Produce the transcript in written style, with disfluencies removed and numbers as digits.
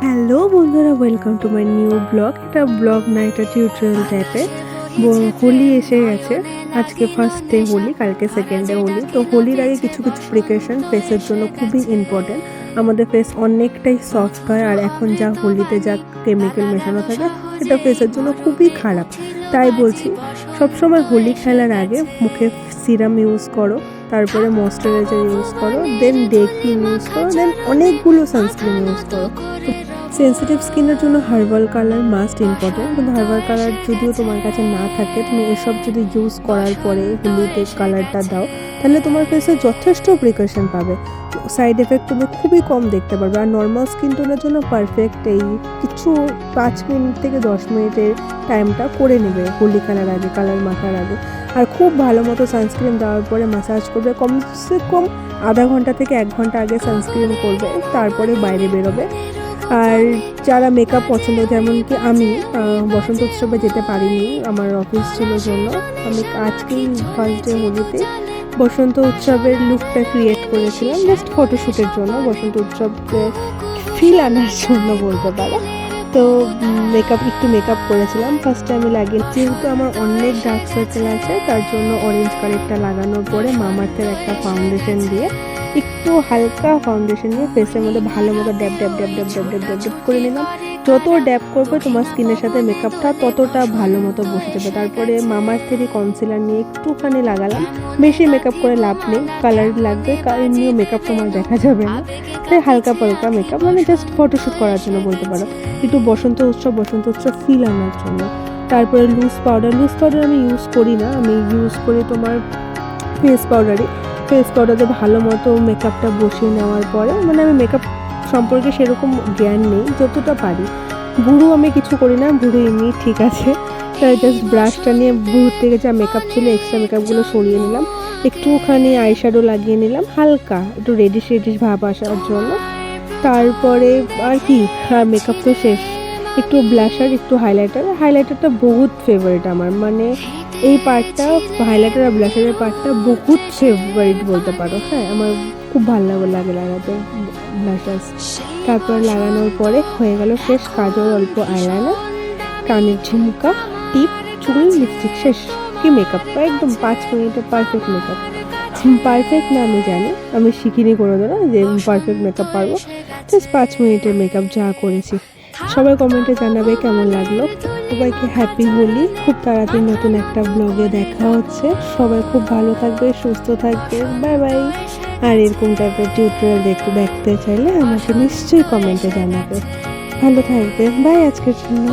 Hello বন্ধুরা, welcome to my new blog. এটা blog না, এটা টিউটোরিয়াল টাইপের। হোলি এসে গেছে, আজকে ফার্স্ট ডে হোলি, কালকে সেকেন্ড ডে হোলি। তো হোলির আগে কিছু কিছু প্রিকশন ফেসের জন্য খুবই ইম্পর্টেন্ট। আমাদের ফেস অনেকটাই সফট হয়, আর এখন যা হোলিতে যা কেমিক্যাল মেশানো থাকে সেটা ফেসের জন্য খুবই খারাপ। তাই বলছি, সবসময় হোলি খেলার আগে মুখে সিরাম ইউজ করো, তারপরে ময়শ্চারাইজার ইউজ করো, দেন ডে ক্রিম ইউজ করো, দেন অনেকগুলো সানস্ক্রিন ইউজ করো। সেন্সিটিভ স্কিনের জন্য হার্বাল কালার মাস্ট ইম্পর্টেন্ট, কিন্তু হার্বাল কালার যদিও তোমার কাছে না থাকে, তুমি এসব যদি ইউজ করার পরে হোলিতে কালারটা দাও, তাহলে তোমার ফেসে যথেষ্ট প্রিকশন পাবে। সাইড এফেক্ট তুমি খুবই কম দেখতে পারবে। আর নর্মাল স্কিন টোনের জন্য পারফেক্ট এই কিছু 5 মিনিট থেকে 10 মিনিটের টাইমটা করে নেবে হোলি খেলার আগে, কালার মাখার আগে। আর খুব ভালো মতো সানস্ক্রিন দেওয়ার পরে ম্যাসাজ করবে, কমসে কম আধা ঘন্টা থেকে 1 ঘন্টা আগে সানস্ক্রিন করবে, তারপরে বাইরে বেরোবে। আর যারা মেকআপ পছন্দ, যেমন কি আমি বসন্ত উৎসবে যেতে পারিনি, আমার অফিস ছিল জন্য। আমি আজকেই ফার্স্ট ডে হোলিতে বসন্ত উৎসবের লুকটা ক্রিয়েট করেছিলাম, জাস্ট ফটোশ্যুটের জন্য, বসন্ত উৎসবকে ফিল আনার জন্য বলতে পারো। তো একটু মেকআপ করেছিলাম। ফার্স্টে আমি লাগিয়েছি, যেহেতু আমার অনেক ডার্ক সার্কেল আছে, তার জন্য অরেঞ্জ কালারটা লাগানোর পরে মামাআর্থের একটা ফাউন্ডেশন দিয়ে, একটু হালকা ফাউন্ডেশন নিয়ে ফেসের মধ্যে ভালো মতো ড্যাব ড্যাব ড্যাব ড্যাব ড্যাব ড্যাব ড্যাব ড্যাব করে নিলাম। যত ড্যাব করবে তোমার স্কিনের সাথে মেকআপটা ততটা ভালো মতো বসে যাবে। তারপরে মামাআর্থেরই কনসিলার নিয়ে একটুখানি লাগালাম। বেশি মেকআপ করে লাভ নেই, কালার লাগবে, কালার নিয়েও মেকআপ তোমার দেখা যাবে না, তাই হালকা পালকা মেকআপ, মানে জাস্ট ফটোশ্যুট করার জন্য বলতে পারো, একটু বসন্ত উৎসব ফিল আনার জন্য। তারপরে লুজ পাউডার আমি ইউজ করি না, আমি ইউজ করি তোমার ফেস পাউডারে ভালো মতো মেকআপটা বসিয়ে নেওয়ার পরে, মানে আমি মেকআপ সম্পর্কে সেরকম জ্ঞান নেই, যতটা পারি। ভুরু আমি কিছু করি না, ভুরু এমনি ঠিক আছে, তাই জাস্ট ব্রাশটা নিয়ে ভুরুর থেকে যা মেকআপ ছিল এক্সট্রা মেকআপগুলো সরিয়ে নিলাম। একটুখানি আইশ্যাডো লাগিয়ে নিলাম, হালকা একটু রেডিশ ভাব আসার জন্য। তারপরে আর কি, মেকআপ তো শেষ। একটু ব্লাশার, একটু হাইলাইটারটা বহুত ফেভারিট আমার, মানে এই পার্টটা, হাইলাইটার আর ব্লাশারের পার্টটা বহুত ফেভারিট বলতে পারো। হ্যাঁ, আমার খুব ভালো লাগে লাগাতে ব্লাশার। তারপর লাগানোর পরে হয়ে গেল শেষ। কাজল, অল্প আইলাইনার, কানের ঝুমকা, টিপ, চুল, লিপস্টিক, শেষ। কি মেকআপ, একদম 5 মিনিটে পারফেক্ট মেকআপ। পারফেক্ট না আমি জানি, আমি শিখিনি করে দেবো যে পারফেক্ট মেকআপ পারবো। জাস্ট 5 মিনিটের মেকআপ যা করেছি। সবাই কমেন্টে জানাবে কেমন লাগলো। সবাইকে হ্যাপি হোলি। খুব তাড়াতাড়ি নতুন একটা ব্লগে দেখা হচ্ছে। সবাই খুব ভালো থাকবে, সুস্থ থাকবে, বাই বাই। আর এরকম টাইপের টিউটোরিয়াল দেখতে চাইলে আমাকে নিশ্চয়ই কমেন্টে জানাবে। ভালো থাকবে, বাই আজকের জন্য।